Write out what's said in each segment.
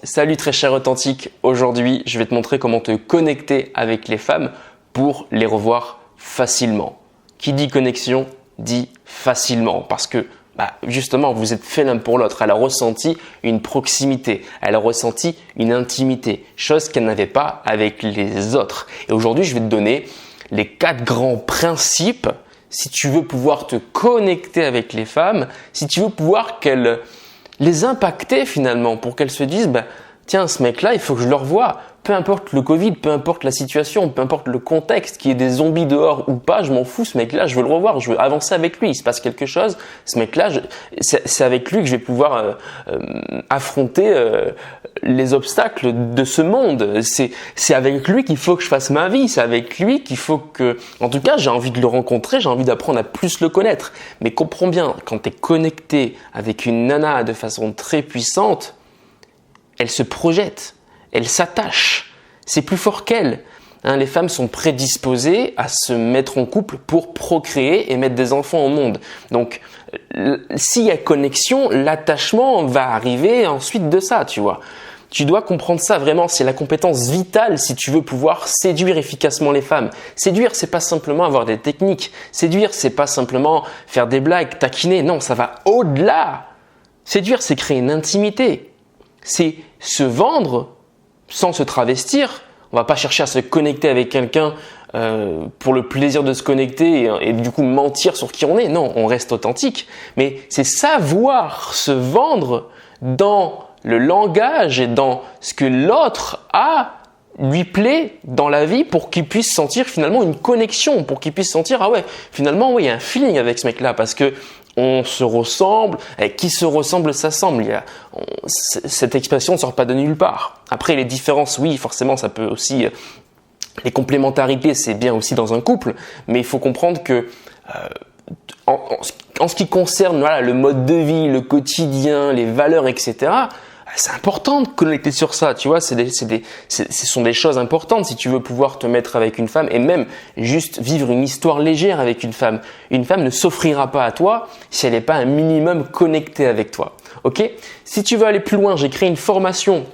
Salut très cher authentique, aujourd'hui je vais te montrer comment te connecter avec les femmes pour les revoir facilement. Qui dit connexion dit facilement parce que justement vous êtes fait l'un pour l'autre. Elle a ressenti une proximité, elle a ressenti une intimité, chose qu'elle n'avait pas avec les autres. Et aujourd'hui je vais te donner les 4 grands principes si tu veux pouvoir te connecter avec les femmes, si tu veux pouvoir les impacter finalement pour qu'elles se disent tiens, ce mec-là, il faut que je le revoie. Peu importe le Covid, peu importe la situation, peu importe le contexte, qu'il y ait des zombies dehors ou pas, je m'en fous, ce mec-là, je veux le revoir, je veux avancer avec lui. Il se passe quelque chose, ce mec-là, c'est avec lui que je vais pouvoir affronter les obstacles de ce monde. C'est avec lui qu'il faut que je fasse ma vie, c'est avec lui qu'il faut que… En tout cas, j'ai envie de le rencontrer, j'ai envie d'apprendre à plus le connaître. Mais comprends bien, quand tu es connecté avec une nana de façon très puissante, elle se projette, elle s'attache, c'est plus fort qu'elle. Les femmes sont prédisposées à se mettre en couple pour procréer et mettre des enfants au monde. Donc, s'il y a connexion, l'attachement va arriver ensuite de ça, tu vois. Tu dois comprendre ça vraiment, c'est la compétence vitale si tu veux pouvoir séduire efficacement les femmes. Séduire, c'est pas simplement avoir des techniques. Séduire, c'est pas simplement faire des blagues, taquiner. Non, ça va au-delà. Séduire, c'est créer une intimité. C'est se vendre sans se travestir. On va pas chercher à se connecter avec quelqu'un pour le plaisir de se connecter et du coup mentir sur qui on est. Non, on reste authentique. Mais c'est savoir se vendre dans le langage et dans ce que l'autre lui plaît dans la vie pour qu'il puisse sentir finalement une connexion, pour qu'il puisse sentir finalement il y a un feeling avec ce mec-là parce que on se ressemble, et qui se ressemble s'assemble. Cette expression ne sort pas de nulle part. Après, les différences, oui, forcément, ça peut aussi… les complémentarités, c'est bien aussi dans un couple, mais il faut comprendre que en ce qui concerne le mode de vie, le quotidien, les valeurs, etc., c'est important de connecter sur ça, tu vois, ce sont des choses importantes si tu veux pouvoir te mettre avec une femme et même juste vivre une histoire légère avec une femme. Une femme ne s'offrira pas à toi si elle n'est pas un minimum connectée avec toi. Ok ? Si tu veux aller plus loin, j'ai créé une formation.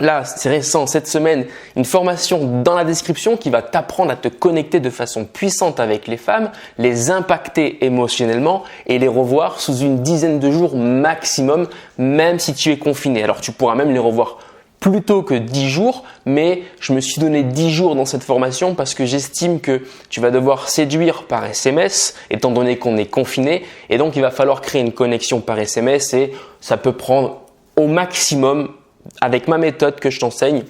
Là, c'est récent, cette semaine, une formation dans la description qui va t'apprendre à te connecter de façon puissante avec les femmes, les impacter émotionnellement et les revoir sous une dizaine de jours maximum, même si tu es confiné. Alors, tu pourras même les revoir plus tôt que 10 jours, mais je me suis donné 10 jours dans cette formation parce que j'estime que tu vas devoir séduire par SMS, étant donné qu'on est confiné, et donc il va falloir créer une connexion par SMS et ça peut prendre au maximum avec ma méthode que je t'enseigne,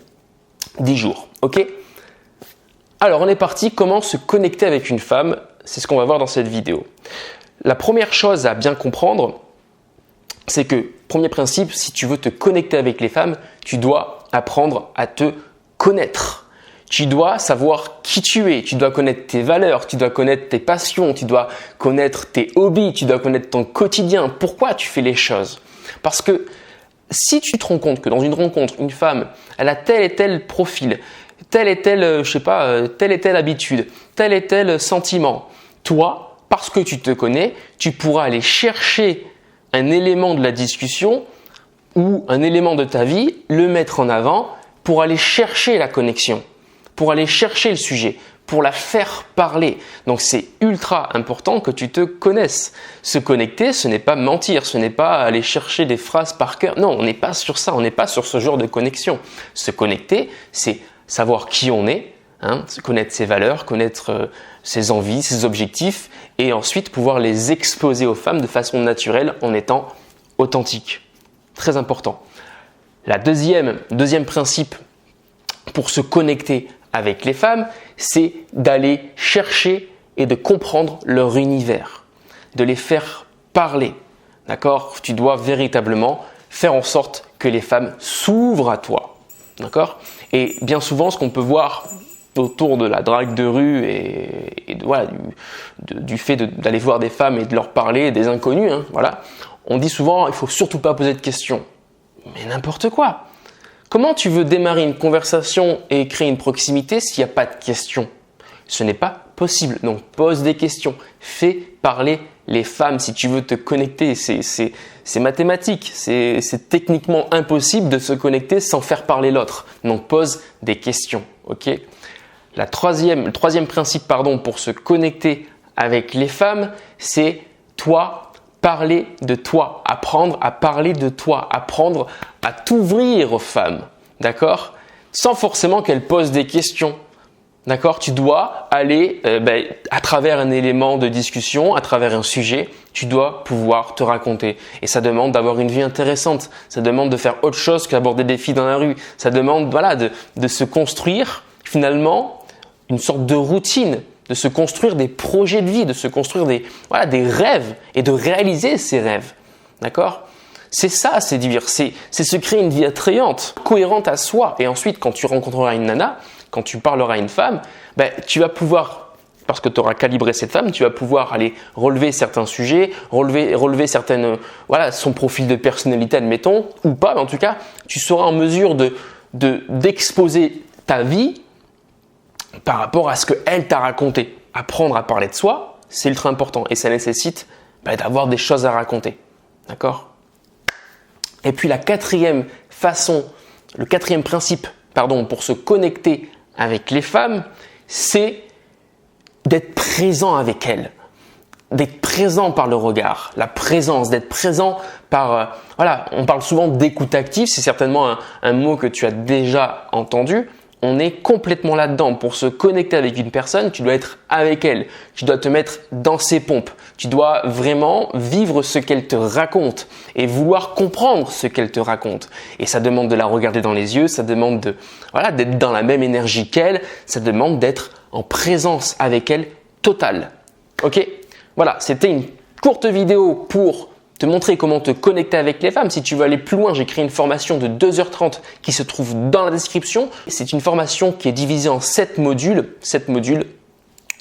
10 jours. Ok ? Alors, on est parti. Comment se connecter avec une femme ? C'est ce qu'on va voir dans cette vidéo. La première chose à bien comprendre, c'est que, premier principe, si tu veux te connecter avec les femmes, tu dois apprendre à te connaître. Tu dois savoir qui tu es, tu dois connaître tes valeurs, tu dois connaître tes passions, tu dois connaître tes hobbies, tu dois connaître ton quotidien. Pourquoi tu fais les choses ? Parce que si tu te rends compte que dans une rencontre, une femme, elle a tel et tel profil, telle et telle, telle et telle habitude, tel et tel sentiment, toi, parce que tu te connais, tu pourras aller chercher un élément de la discussion ou un élément de ta vie, le mettre en avant pour aller chercher la connexion, pour aller chercher le sujet, pour la faire parler. Donc, c'est ultra important que tu te connaisses. Se connecter, ce n'est pas mentir, ce n'est pas aller chercher des phrases par cœur. Non, on n'est pas sur ça, on n'est pas sur ce genre de connexion. Se connecter, c'est savoir qui on est, connaître ses valeurs, connaître ses envies, ses objectifs et ensuite pouvoir les exposer aux femmes de façon naturelle en étant authentique. Très important. La deuxième principe pour se connecter avec les femmes, c'est d'aller chercher et de comprendre leur univers, de les faire parler. D'accord ? Tu dois véritablement faire en sorte que les femmes s'ouvrent à toi. D'accord ? Et bien souvent, ce qu'on peut voir autour de la drague de rue et du fait d'aller voir des femmes et de leur parler, des inconnus, on dit souvent il ne faut surtout pas poser de questions. Mais n'importe quoi. Comment tu veux démarrer une conversation et créer une proximité s'il n'y a pas de questions ? Ce n'est pas possible. Donc, pose des questions. Fais parler les femmes, si tu veux te connecter, c'est mathématique. C'est techniquement impossible de se connecter sans faire parler l'autre. Donc pose des questions, ok? Le troisième principe, pour se connecter avec les femmes, c'est toi, parler de toi, apprendre à parler de toi, apprendre à t'ouvrir aux femmes, d'accord? Sans forcément qu'elles posent des questions. D'accord? Tu dois aller à travers un élément de discussion, à travers un sujet, tu dois pouvoir te raconter. Et ça demande d'avoir une vie intéressante. Ça demande de faire autre chose qu'aborder des filles dans la rue. Ça demande de se construire finalement une sorte de routine, de se construire des projets de vie, de se construire des rêves et de réaliser ces rêves. D'accord? C'est ça, c'est se créer une vie attrayante, cohérente à soi. Et ensuite, quand tu rencontreras une nana, quand tu parleras à une femme, tu vas pouvoir, parce que tu auras calibré cette femme, tu vas pouvoir aller relever certains sujets, relever certaines, son profil de personnalité, admettons, ou pas, mais en tout cas, tu seras en mesure d'exposer ta vie par rapport à ce qu'elle t'a raconté. Apprendre à parler de soi, c'est ultra important et ça nécessite d'avoir des choses à raconter. D'accord? Et puis le quatrième principe, pour se connecter avec les femmes, c'est d'être présent avec elles, d'être présent par le regard, la présence, d'être présent par… on parle souvent d'écoute active, c'est certainement un mot que tu as déjà entendu. On est complètement là-dedans. Pour se connecter avec une personne, tu dois être avec elle. Tu dois te mettre dans ses pompes. Tu dois vraiment vivre ce qu'elle te raconte et vouloir comprendre ce qu'elle te raconte. Et ça demande de la regarder dans les yeux, ça demande d'être dans la même énergie qu'elle, ça demande d'être en présence avec elle totale. Ok? Voilà, c'était une courte vidéo pour te montrer comment te connecter avec les femmes. Si tu veux aller plus loin, j'ai créé une formation de 2h30 qui se trouve dans la description. C'est une formation qui est divisée en 7 modules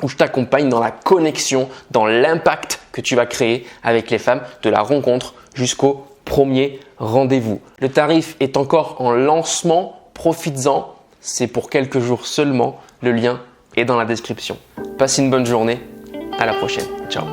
où je t'accompagne dans la connexion, dans l'impact que tu vas créer avec les femmes, de la rencontre jusqu'au premier rendez-vous. Le tarif est encore en lancement, profites-en, c'est pour quelques jours seulement. Le lien est dans la description. Passe une bonne journée, à la prochaine. Ciao.